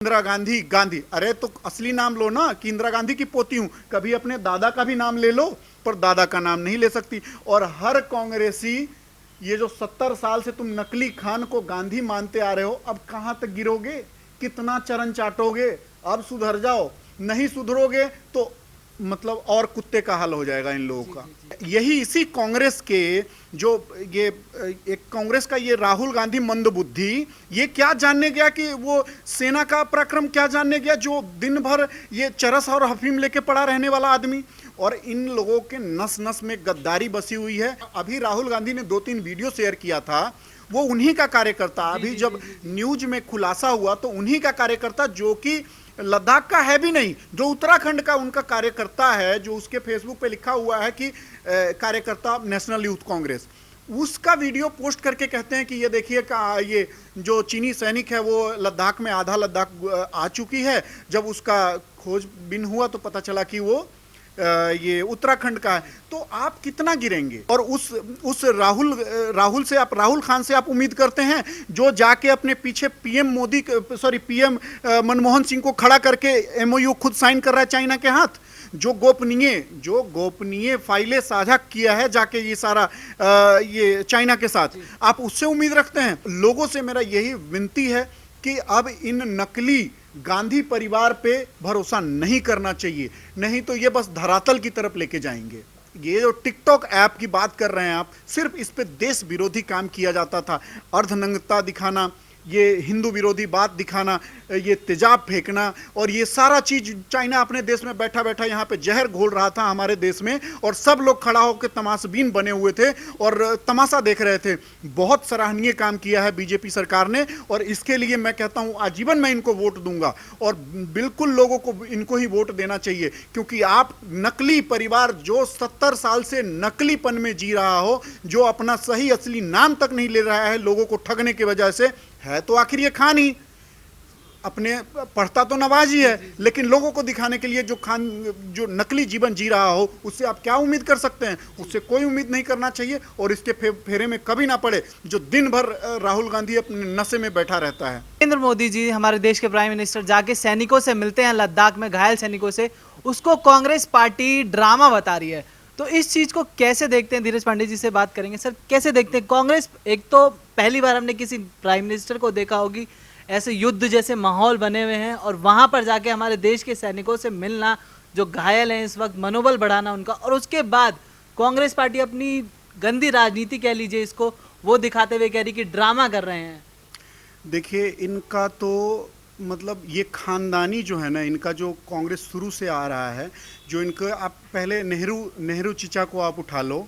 इंदिरा गांधी गांधी, अरे तो असली नाम लो ना कि इंदिरा गांधी की पोती हूं। कभी अपने दादा का भी नाम ले लो, पर दादा का नाम नहीं ले सकती। और हर कांग्रेसी, ये जो 70 साल से तुम नकली खान को गांधी मानते आ रहे हो, अब कहां तक गिरोगे? कितना चरण चाटोगे? अब सुधर जाओ, नहीं सुधरोगे तो मतलब और कुत्ते का हाल हो जाएगा इन लोगों का। यही इसी कांग्रेस के जो ये एक कांग्रेस का ये राहुल गांधी मंदबुद्धि, ये क्या जानने गया कि वो सेना का पराक्रम क्या जानने गया, जो दिन भर ये चरस और अफीम लेके पड़ा रहने वाला आदमी। और इन लोगों के नस नस में गद्दारी बसी हुई है। अभी राहुल गांधी ने 2-3 वीडियो शेयर किया था, वो उन्हीं का कार्यकर्ता, अभी जब न्यूज में खुलासा हुआ तो उन्हीं का कार्यकर्ता, जो कि लद्दाख का है भी नहीं, जो उत्तराखंड का उनका कार्यकर्ता है, जो उसके फेसबुक पे लिखा हुआ है कि कार्यकर्ता नेशनल यूथ कांग्रेस, उसका वीडियो पोस्ट करके कहते हैं कि ये देखिए ये जो चीनी सैनिक है वो लद्दाख में, आधा लद्दाख आ चुकी है। जब उसका खोजबीन हुआ तो पता चला कि वो ये उत्तराखंड का है। तो आप कितना गिरेंगे? और उस राहुल से आप, राहुल खान से आप उम्मीद करते हैं जो जाके अपने पीछे पीएम मनमोहन सिंह को खड़ा करके एमओयू खुद साइन कर रहा है चाइना के हाथ, जो गोपनीय फाइलें साझा किया है जाके ये सारा ये चाइना के साथ, आप उससे उम्मीद रखते हैं? लोगों से मेरा यही विनती है कि अब इन नकली गांधी परिवार पे भरोसा नहीं करना चाहिए, नहीं तो ये बस धरातल की तरफ लेके जाएंगे। ये जो टिकटॉक ऐप की बात कर रहे हैं आप, सिर्फ इस पे देश विरोधी काम किया जाता था। अर्धनग्नता दिखाना, ये हिंदू विरोधी बात दिखाना, ये तेजाब फेंकना, और ये सारा चीज चाइना अपने देश में बैठा बैठा यहाँ पे जहर घोल रहा था हमारे देश में, और सब लोग खड़ा होकर तमाशबीन बने हुए थे और तमाशा देख रहे थे। बहुत सराहनीय काम किया है बीजेपी सरकार ने, और इसके लिए मैं कहता हूँ आजीवन मैं इनको वोट दूंगा, और बिल्कुल लोगों को इनको ही वोट देना चाहिए। क्योंकि आप नकली परिवार जो 70 साल से नकलीपन में जी रहा हो, जो अपना सही असली नाम तक नहीं ले रहा है लोगों को ठगने की वजह से, है तो आखिर ये खान ही, अपने पढ़ता तो नवाज ही है, लेकिन लोगों को दिखाने के लिए जो नकली जीवन जी रहा हो, उससे आप क्या उम्मीद कर सकते हैं? उससे कोई उम्मीद नहीं करना चाहिए, और इसके फेरे में कभी ना पड़े जो दिन भर राहुल गांधी अपने नशे में बैठा रहता है। नरेंद्र मोदी जी, हमारे देश के प्राइम मिनिस्टर, जाके सैनिकों से मिलते हैं लद्दाख में, घायल सैनिकों से, उसको कांग्रेस पार्टी ड्रामा बता रही है। तो इस चीज को कैसे देखते हैं? धीरज पांडे जी से बात करेंगे। सर, कैसे देखते हैं कांग्रेस? एक तो पहली बार हमने किसी प्राइम मिनिस्टर को देखा होगी ऐसे युद्ध जैसे माहौल बने हुए हैं, और वहां पर जाके हमारे देश के सैनिकों से मिलना, जो घायल हैं इस वक्त, मनोबल बढ़ाना उनका, और उसके बाद कांग्रेस पार्टी अपनी गंदी राजनीति कह लीजिए इसको, वो दिखाते हुए कह रही कि ड्रामा कर रहे हैं। देखिए, इनका तो मतलब ये खानदानी जो है ना, इनका जो कांग्रेस शुरू से आ रहा है, जो इनको आप पहले नेहरू चीचा को आप उठा लो,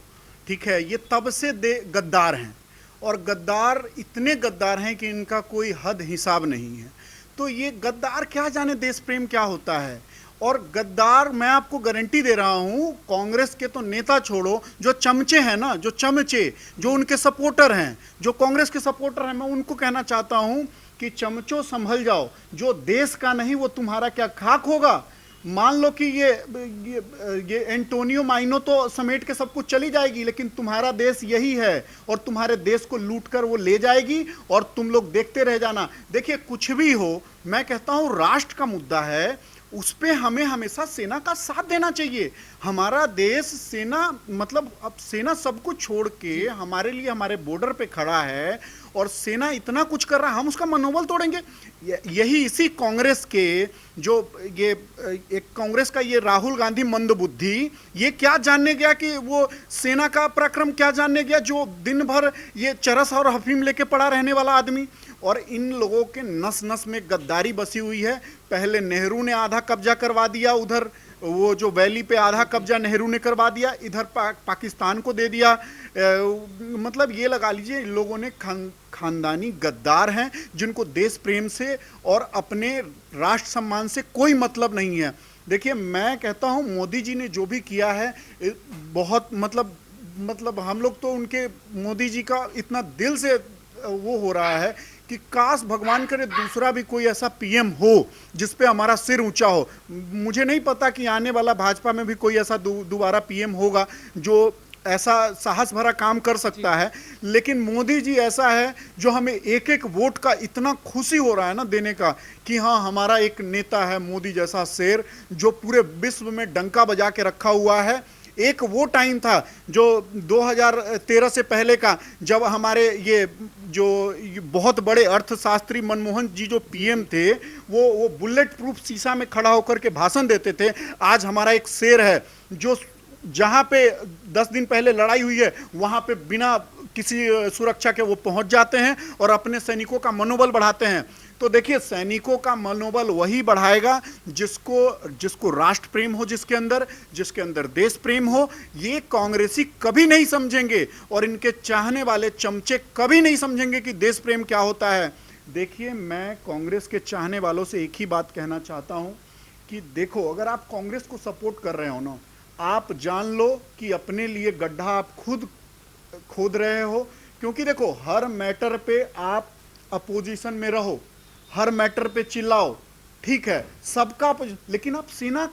ठीक है, ये तब से गद्दार हैं, और गद्दार इतने गद्दार हैं कि इनका कोई हद हिसाब नहीं है। तो ये गद्दार क्या जाने देश प्रेम क्या होता है। और गद्दार, मैं आपको गारंटी दे रहा हूं, कांग्रेस के तो नेता छोड़ो, जो चमचे हैं ना, जो उनके सपोर्टर हैं, जो कांग्रेस के सपोर्टर हैं, मैं उनको कहना चाहता हूं कि चमचो संभल जाओ। जो देश का नहीं वो तुम्हारा क्या खाक होगा? मान लो कि ये एंटोनियो माइनो तो समेट के सब कुछ चली जाएगी, लेकिन तुम्हारा देश यही है, और तुम्हारे देश को लूट कर वो ले जाएगी, और तुम लोग देखते रह जाना। देखिए, कुछ भी हो, मैं कहता हूं राष्ट्र का मुद्दा है, उस पे हमें हमेशा सेना का साथ देना चाहिए। हमारा देश, सेना मतलब अब सेना सब कुछ छोड़ के हमारे लिए हमारे बॉर्डर पे खड़ा है, और सेना इतना कुछ कर रहा है, हम उसका मनोबल तोड़ेंगे? यही इसी कांग्रेस के जो ये एक कांग्रेस का ये राहुल गांधी मंदबुद्धि, ये क्या जानने गया कि वो सेना का पराक्रम क्या जानने गया, जो दिन भर ये चरस और अफीम लेके पड़ा रहने वाला आदमी। और इन लोगों के नस नस में गद्दारी बसी हुई है। पहले नेहरू ने आधा कब्जा करवा दिया, उधर वो जो वैली पे आधा कब्जा नेहरू ने करवा दिया, इधर पाकिस्तान को दे दिया। मतलब ये लगा लीजिए, इन लोगों ने खानदानी गद्दार हैं, जिनको देश प्रेम से और अपने राष्ट्र सम्मान से कोई मतलब नहीं है। देखिए, मैं कहता हूं मोदी जी ने जो भी किया है बहुत मतलब हम लोग तो उनके, मोदी जी का इतना दिल से वो हो रहा है कि काश भगवान करे दूसरा भी कोई ऐसा पीएम हो जिस पे हमारा सिर ऊंचा हो। मुझे नहीं पता कि आने वाला भाजपा में भी कोई ऐसा दोबारा पीएम होगा जो ऐसा साहस भरा काम कर सकता है, लेकिन मोदी जी ऐसा है जो हमें एक एक वोट का इतना खुशी हो रहा है ना देने का, कि हाँ हमारा एक नेता है मोदी जैसा शेर जो पूरे विश्व में डंका बजा के रखा हुआ है। एक वो टाइम था जो 2013 से पहले का, जब हमारे ये जो बहुत बड़े अर्थशास्त्री मनमोहन जी जो पीएम थे, वो बुलेट प्रूफ शीशा में खड़ा होकर के भाषण देते थे। आज हमारा एक शेर है जो जहां पे 10 दिन पहले लड़ाई हुई है वहां पे बिना किसी सुरक्षा के वो पहुंच जाते हैं और अपने सैनिकों का मनोबल बढ़ाते हैं। तो देखिए, सैनिकों का मनोबल वही बढ़ाएगा जिसको राष्ट्र प्रेम हो, जिसके अंदर देश प्रेम हो। ये कांग्रेसी कभी नहीं समझेंगे और इनके चाहने वाले चमचे कभी नहीं समझेंगे कि देश प्रेम क्या होता है। देखिए, मैं कांग्रेस के चाहने वालों से एक ही बात कहना चाहता हूं कि देखो, अगर आप कांग्रेस को सपोर्ट कर रहे हो ना, आप जान लो कि अपने लिए गड्ढा आप खुद खोद रहे हो। क्योंकि देखो, हर मैटर पे आप अपोजिशन में रहो, हर मैटर पे चिल्लाओ, ठीक है, सबका, लेकिन आप सेना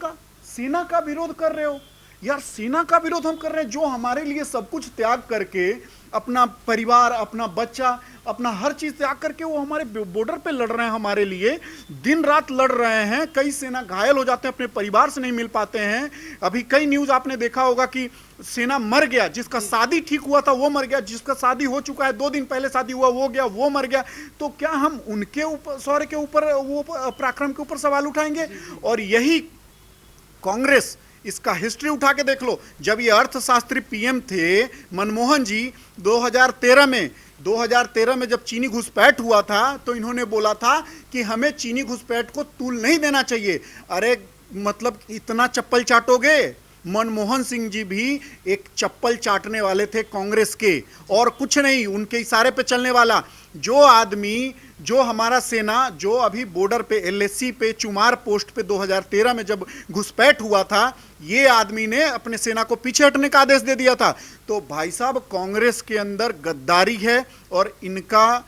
का विरोध कर रहे हो। यार, सेना का विरोध हम कर रहे हैं जो हमारे लिए सब कुछ त्याग करके, अपना परिवार, अपना बच्चा, अपना हर चीज त्याग करके वो हमारे बॉर्डर पे लड़ रहे हैं, हमारे लिए दिन रात लड़ रहे हैं। कई सेना घायल हो जाते हैं, अपने परिवार से नहीं मिल पाते हैं। अभी कई न्यूज आपने देखा होगा कि सेना मर गया, जिसका शादी ठीक हुआ था वो मर गया, जिसका शादी हो चुका है, 2 दिन पहले शादी हुआ वो गया, वो मर गया। तो क्या हम उनके ऊपर, शौर्य के ऊपर, वो पराक्रम के ऊपर सवाल उठाएंगे? और यही कांग्रेस, इसका हिस्ट्री उठा के देख लो। जब ये अर्थशास्त्री पीएम थे मनमोहन जी 2013 में जब चीनी घुसपैठ हुआ था, तो इन्होंने बोला था कि हमें चीनी घुसपैठ को तूल नहीं देना चाहिए। अरे मतलब इतना चप्पल चाटोगे? मनमोहन सिंह जी भी एक चप्पल चाटने वाले थे कांग्रेस के, और कुछ नहीं, उनके इशारे पे चलने वाला। जो आदमी, जो हमारा सेना, जो अभी बॉर्डर पे एलएसी पे चुमार पोस्ट पे 2013 में जब घुसपैठ हुआ था, ये आदमी ने अपने सेना को पीछे हटने का आदेश दे दिया था। तो भाई साहब, कांग्रेस के अंदर गद्दारी है, और इनका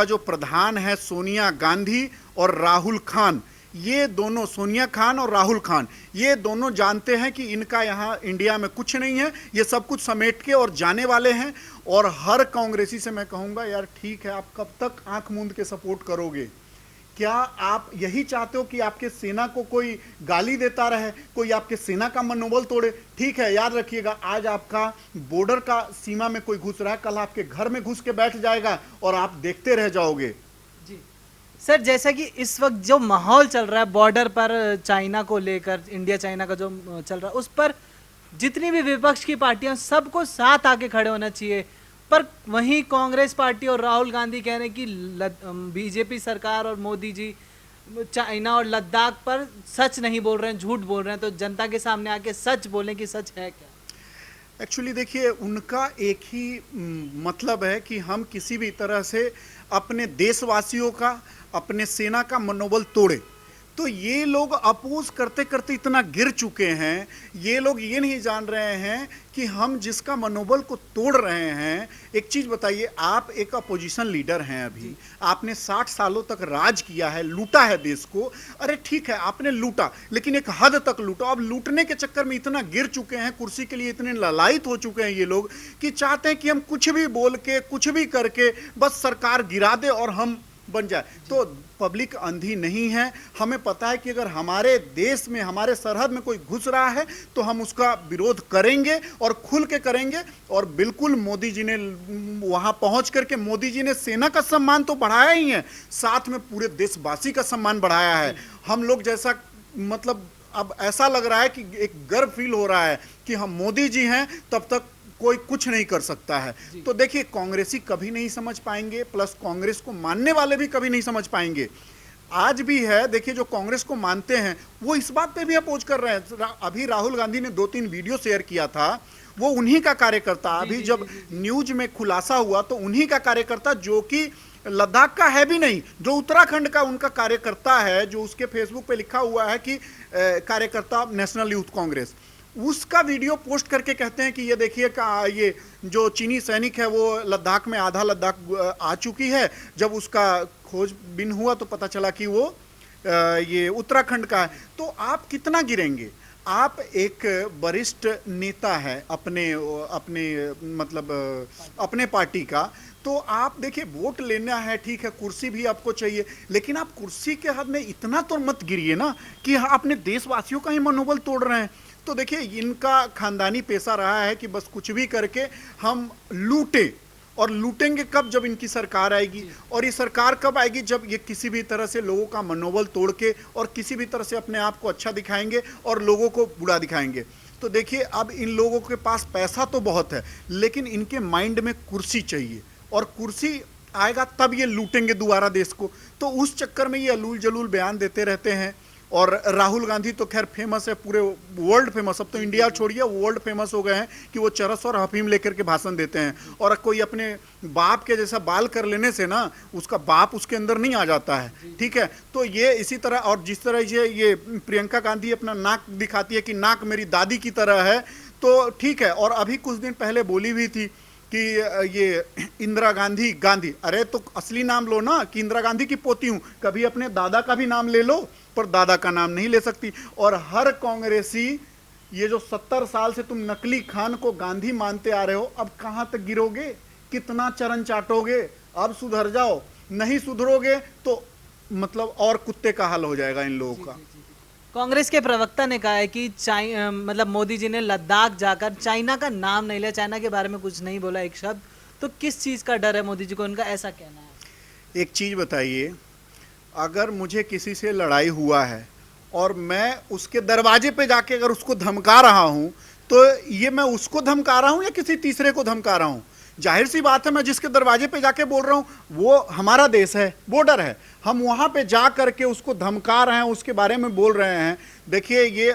जो प्रधान है सोनिया गांधी और राहुल खान, ये दोनों, सोनिया खान और राहुल खान, ये दोनों जानते हैं कि इनका यहाँ इंडिया में कुछ नहीं है, ये सब कुछ समेट के और जाने वाले हैं। और हर कांग्रेसी से मैं कहूँगा, यार ठीक है, आप कब तक आंख मूंद के सपोर्ट करोगे? क्या आप यही चाहते हो कि आपके सेना को कोई गाली देता रहे, कोई आपके सेना का मनोबल तोड़े? ठीक है, याद रखिएगा, आज आपका बॉर्डर का सीमा में कोई घुस रहा है, कल आपके घर में घुस के बैठ जाएगा और आप देखते रह जाओगे। सर, जैसा कि इस वक्त जो माहौल चल रहा है बॉर्डर पर चाइना को लेकर, इंडिया चाइना का जो चल रहा है, उस पर जितनी भी विपक्ष की पार्टियां, सबको साथ आके खड़े होना चाहिए। पर वहीं कांग्रेस पार्टी और राहुल गांधी कह रहे हैं कि बीजेपी सरकार और मोदी जी चाइना और लद्दाख पर सच नहीं बोल रहे हैं, झूठ बोल रहे हैं। तो जनता के सामने आके सच बोलें कि सच है क्या? एक्चुअली देखिए, उनका एक ही मतलब है कि हम किसी भी तरह से अपने देशवासियों का, अपने सेना का मनोबल तोड़े। तो ये लोग अपोज करते करते इतना गिर चुके हैं, ये लोग ये नहीं जान रहे हैं कि हम जिसका मनोबल को तोड़ रहे हैं। एक चीज बताइए, आप एक अपोजिशन लीडर हैं, अभी आपने 60 सालों तक राज किया है, लूटा है देश को। अरे ठीक है, आपने लूटा, लेकिन एक हद तक लूटा। अब लूटने के चक्कर में इतना गिर चुके हैं, कुर्सी के लिए इतने ललायत हो चुके हैं ये लोग, कि चाहते हैं कि हम कुछ भी बोल के, कुछ भी करके बस सरकार गिरा दे और हम बन जाए। तो पब्लिक अंधी नहीं है, हमें पता है कि अगर हमारे देश में, हमारे सरहद में कोई घुस रहा है तो हम उसका विरोध करेंगे और खुल के करेंगे। और बिल्कुल मोदी जी ने वहां पहुंच करके, मोदी जी ने सेना का सम्मान तो बढ़ाया ही है, साथ में पूरे देशवासी का सम्मान बढ़ाया है। हम लोग जैसा, मतलब अब ऐसा लग रहा है कि एक गर्व फील हो रहा है कि हम मोदी जी हैं, तब तक कोई कुछ नहीं कर सकता है। तो देखिए, कांग्रेसी कभी नहीं समझ पाएंगे, प्लस कांग्रेस को मानने वाले भी कभी नहीं समझ पाएंगे। आज भी है, देखिए, जो कांग्रेस को मानते हैं वो इस बात पे भी अपोज कर रहे हैं। अभी राहुल गांधी ने 2-3 वीडियो शेयर किया था, वो उन्हीं का कार्यकर्ता, अभी जब न्यूज में खुलासा हुआ तो उन्हीं का कार्यकर्ता, जो कि लद्दाख का है भी नहीं, जो उत्तराखंड का उनका कार्यकर्ता है, जो उसके फेसबुक पे लिखा हुआ है कि कार्यकर्ता नेशनल यूथ कांग्रेस, उसका वीडियो पोस्ट करके कहते हैं कि ये देखिए, ये जो चीनी सैनिक है वो लद्दाख में, आधा लद्दाख आ चुकी है। जब उसका खोजबीन हुआ तो पता चला कि वो ये उत्तराखंड का है। तो आप कितना गिरेंगे? आप एक वरिष्ठ नेता है अपने अपने मतलब अपने पार्टी का, तो आप देखिए वोट लेना है, ठीक है, कुर्सी भी आपको चाहिए, लेकिन आप कुर्सी के हद में इतना तो मत गिरिए ना कि हाँ अपने देशवासियों का ही मनोबल तोड़ रहे हैं। तो देखिए इनका खानदानी पेशा रहा है कि बस कुछ भी करके हम लूटे, और लूटेंगे कब? जब इनकी सरकार आएगी। और ये सरकार कब आएगी? जब ये किसी भी तरह से लोगों का मनोबल तोड़ के और किसी भी तरह से अपने आप को अच्छा दिखाएंगे और लोगों को बुरा दिखाएंगे। तो देखिए अब इन लोगों के पास पैसा तो बहुत है, लेकिन इनके माइंड में कुर्सी चाहिए, और कुर्सी आएगा तब ये लूटेंगे दोबारा देश को। तो उस चक्कर में ये अलूल जलूल बयान देते रहते हैं। और राहुल गांधी तो खैर फेमस है, पूरे वर्ल्ड फेमस, अब तो इंडिया छोड़िए वर्ल्ड फेमस हो गए हैं कि वो चरस और अफीम लेकर के भाषण देते हैं। और कोई अपने बाप के जैसा बाल कर लेने से ना उसका बाप उसके अंदर नहीं आ जाता है, ठीक है। तो ये इसी तरह, और जिस तरह ये प्रियंका गांधी अपना नाक दिखाती है कि नाक मेरी दादी की तरह है, तो ठीक है। और अभी कुछ दिन पहले बोली भी थी कि ये इंदिरा गांधी गांधी, अरे तो असली नाम लो ना कि इंदिरा गांधी की पोती हूं, कभी अपने दादा का भी नाम ले लो, पर दादा का नाम नहीं ले सकती। और हर कांग्रेसी, ये जो 70 साल से तुम नकली खान को गांधी मानते आ रहे हो, अब कहां तक गिरोगे? कितना चरण चाटोगे? अब सुधर जाओ, नहीं सुधरोगे तो मतलब और कुत्ते का हाल हो जाएगा इन लोगों का। कांग्रेस के प्रवक्ता ने कहा है कि मतलब मोदी जी ने लद्दाख जाकर चाइना का नाम नहीं लिया, चाइना के बारे में कुछ नहीं बोला एक शब्द। तो किस चीज़ का डर है मोदी जी को, उनका ऐसा कहना है? एक चीज बताइए, अगर मुझे किसी से लड़ाई हुआ है और मैं उसके दरवाजे पे जाके अगर उसको धमका रहा हूं, तो ये मैं उसको धमका रहा हूं या किसी तीसरे को धमका रहा हूं? जाहिर सी बात है, मैं जिसके दरवाजे पे जाके बोल रहा हूं वो हमारा देश है, बॉर्डर है, हम वहां पे जा करके उसको धमका रहे हैं, उसके बारे में बोल रहे हैं। देखिए ये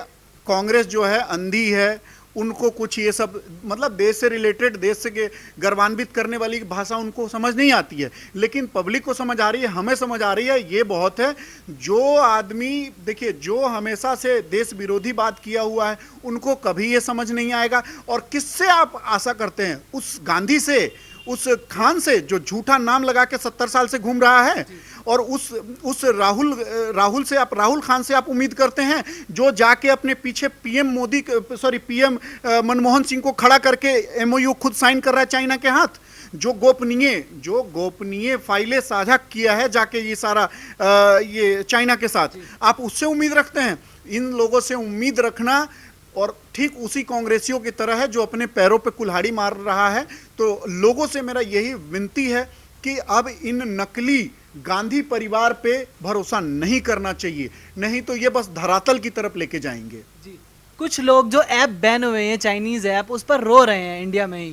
कांग्रेस जो है अंधी है, उनको कुछ ये सब मतलब देश से रिलेटेड, देश से गर्वान्वित करने वाली भाषा उनको समझ नहीं आती है, लेकिन पब्लिक को समझ आ रही है, हमें समझ आ रही है, ये बहुत है। जो आदमी देखिए जो हमेशा से देश विरोधी बात किया हुआ है उनको कभी ये समझ नहीं आएगा। और किससे आप आशा करते हैं? उस गांधी से, उस खान से जो झूठा नाम लगा के 70 साल से घूम रहा है, और उस राहुल से आप, राहुल खान से आप उम्मीद करते हैं जो जाके अपने पीछे PM Modi, sorry PM Manmohan Singh को खड़ा करके एमओयू खुद साइन कर रहा है चाइना के हाथ, जो गोपनीय फाइलें साझा किया है जाके ये सारा ये चाइना के साथ, आप उससे उम्मीद रखते हैं? इन लोगों से उम्मीद रखना और ठीक उसी कांग्रेसियों की तरह है जो अपने पैरों पे कुल्हाड़ी मार रहा है। तो लोगों से मेरा यही विनती है कि अब इन नकली गांधी परिवार पे भरोसा नहीं करना चाहिए, नहीं तो ये बस धरातल की तरफ लेके जाएंगे। जी, कुछ लोग जो ऐप बैन हुए हैं, चाइनीज ऐप, उस पर रो रहे हैं इंडिया में ही,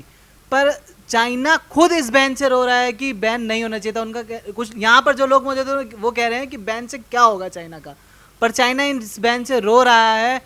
पर चाइना खुद इस बैन से रो रहा है कि बैन नहीं होना चाहिए था उनका। कुछ यहाँ पर जो लोग मौजूद हैं वो कह रहे हैं कि बैन से क्या होगा चाइना का, पर चाइना इस बैन से रो रहा है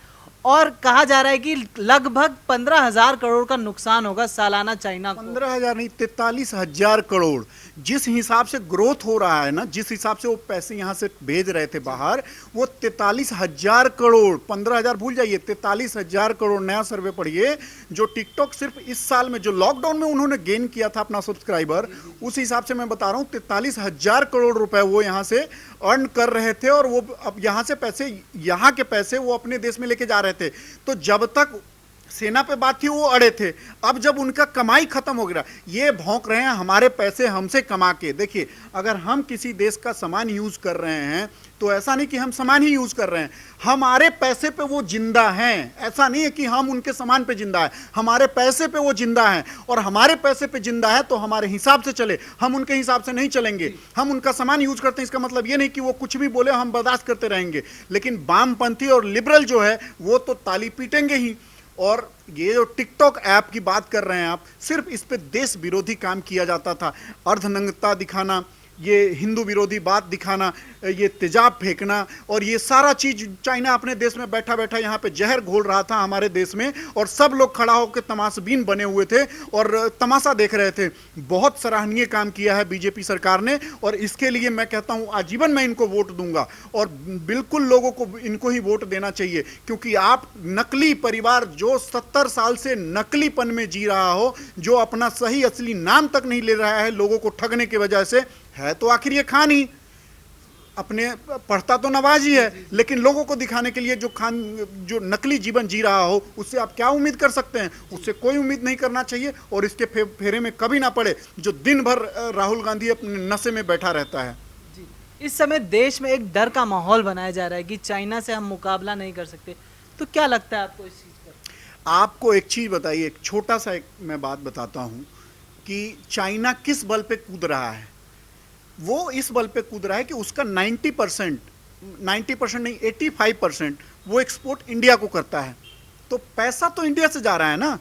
और कहा जा रहा है कि लगभग 15,000 करोड़ का नुकसान होगा सालाना चाइना को। 15,000 नहीं, 43,000 करोड़। जिस हिसाब से ग्रोथ हो रहा है ना, जिस हिसाब से वो पैसे यहाँ से भेज रहे थे बाहर, वो 43,000 करोड़, 15,000 भूल जाइए, 43,000 करोड़। नया सर्वे पढ़िए, जो टिकटॉक सिर्फ इस साल में जो लॉकडाउन में उन्होंने गेन किया था अपना सब्सक्राइबर, उस हिसाब से मैं बता रहा हूँ 43,000 करोड़ रुपए वो यहाँ से अर्न कर रहे थे, और वो अब यहाँ से पैसे, यहाँ के पैसे वो अपने देश में लेके जा रहे थे। तो जब तक सेना पे बात थी वो अड़े थे, अब जब उनका कमाई खत्म हो गया, ये भौंक रहे हैं हमारे पैसे हमसे कमा के। देखिए अगर हम किसी देश का सामान यूज कर रहे हैं तो ऐसा नहीं कि हम सामान ही यूज कर रहे हैं, हमारे पैसे पे वो जिंदा हैं। ऐसा नहीं है कि हम उनके सामान पे जिंदा है, हमारे पैसे पे वो जिंदा है, और हमारे पैसे पे जिंदा है तो हमारे हिसाब से चले, हम उनके हिसाब से नहीं चलेंगे। हम उनका सामान यूज करते हैं, इसका मतलब ये नहीं कि वो कुछ भी बोले हम बर्दाश्त करते रहेंगे, लेकिन वामपंथी और लिबरल जो है वो तो ताली पीटेंगे ही। और ये जो टिकटॉक ऐप की बात कर रहे हैं आप, सिर्फ इस पे देश विरोधी काम किया जाता था, अर्धनग्नता दिखाना, ये हिंदू विरोधी बात दिखाना, ये तेजाब फेंकना, और ये सारा चीज चाइना अपने देश में बैठा बैठा यहाँ पे जहर घोल रहा था हमारे देश में, और सब लोग खड़ा होकर तमाशबीन बने हुए थे और तमाशा देख रहे थे। बहुत सराहनीय काम किया है बीजेपी सरकार ने, और इसके लिए मैं कहता हूँ आजीवन मैं इनको वोट दूंगा, और बिल्कुल लोगों को इनको ही वोट देना चाहिए, क्योंकि आप नकली परिवार जो 70 साल से नकलीपन में जी रहा हो, जो अपना सही असली नाम तक नहीं ले रहा है लोगों को ठगने की वजह से, है तो आखिर ये खान ही। अपने पढ़ता तो नवाज ही है, लेकिन लोगों को दिखाने के लिए जो नकली जीवन जी रहा हो उससे आप क्या उम्मीद कर सकते हैं? उससे कोई उम्मीद नहीं करना चाहिए और इसके फेरे में कभी ना पड़े जो दिन भर राहुल गांधी अपने नशे में बैठा रहता है। जी। इस समय देश में एक डर का माहौल बनाया जा रहा है कि चाइना से हम मुकाबला नहीं कर सकते, तो क्या लगता है आपको इस चीज़ पर? आपको एक चीज बताइए, एक छोटा सा मैं बात बताता हूं कि चाइना किस बल पे कूद रहा है। वो इस बल पे कूद रहा है कि उसका 90% नहीं 85% वो एक्सपोर्ट इंडिया को करता है। तो पैसा तो इंडिया से जा रहा है ना,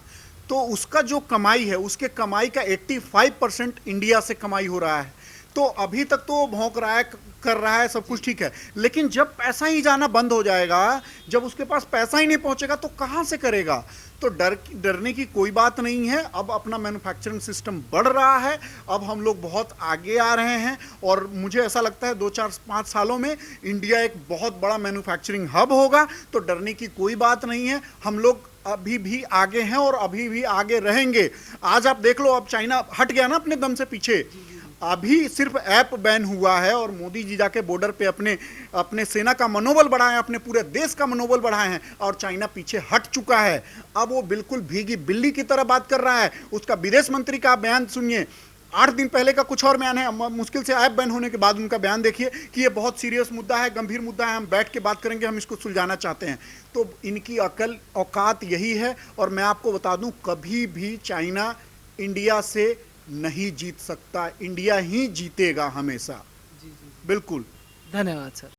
तो उसका जो कमाई है उसके कमाई का 85% इंडिया से कमाई हो रहा है। तो अभी तक तो वो भौंक रहा है, कर रहा है, सब कुछ ठीक है, लेकिन जब पैसा ही जाना बंद हो जाएगा, जब उसके पास पैसा ही नहीं पहुंचेगा तो कहां से करेगा? तो डरने की कोई बात नहीं है। अब अपना मैन्युफैक्चरिंग सिस्टम बढ़ रहा है, अब हम लोग बहुत आगे आ रहे हैं और मुझे ऐसा लगता है 2-4-5 सालों में इंडिया एक बहुत बड़ा मैन्युफैक्चरिंग हब होगा। तो डरने की कोई बात नहीं है। हम लोग अभी भी आगे हैं और अभी भी आगे रहेंगे। आज आप देख लो, अब चाइना हट गया ना अपने दम से पीछे। अभी सिर्फ ऐप बैन हुआ है और मोदी जी जाके बॉर्डर पे अपने सेना का मनोबल बढ़ाए, अपने पूरे देश का मनोबल बढ़ाए हैं और चाइना पीछे हट चुका है। अब वो बिल्कुल भीगी बिल्ली की तरह बात कर रहा है। उसका विदेश मंत्री का बयान सुनिए, 8 दिन पहले का कुछ और बयान है, मुश्किल से ऐप बैन होने के बाद उनका बयान देखिए कि ये बहुत सीरियस मुद्दा है, गंभीर मुद्दा है, हम बैठ के बात करेंगे, हम इसको सुलझाना चाहते हैं। तो इनकी अकल औकात यही है। और मैं आपको बता दूं, कभी भी चाइना इंडिया से नहीं जीत सकता, इंडिया ही जीतेगा हमेशा। जी जी। बिल्कुल। धन्यवाद सर।